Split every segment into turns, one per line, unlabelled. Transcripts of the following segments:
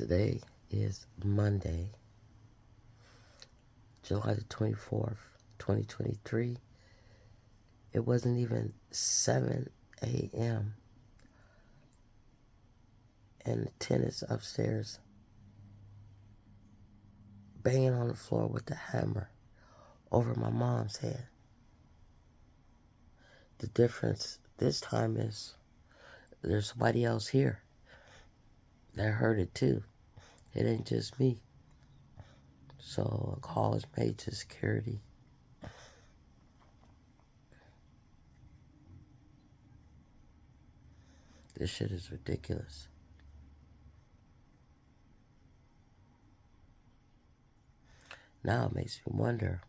Today is Monday, July the 24th, 2023. It wasn't even 7 a.m. and the tenants upstairs banging on the floor with the hammer over my mom's head. The difference this time is there's somebody else here that heard it too. It ain't just me. So a call is made to security. This shit is ridiculous. Now it makes me wonder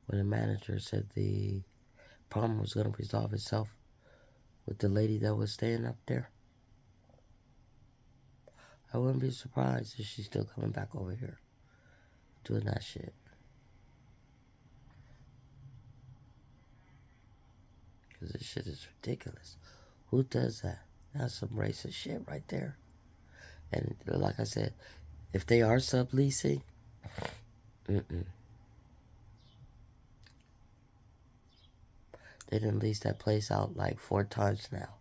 when the manager said the problem was going to resolve itself with the lady that was staying up there. I wouldn't be surprised if she's still coming back over here doing that shit. Because this shit is ridiculous. Who does that? That's some racist shit right there. And like I said, if they are subleasing, they done leased that place out like 4 times now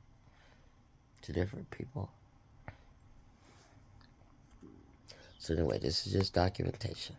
to different people. So anyway, this is just documentation.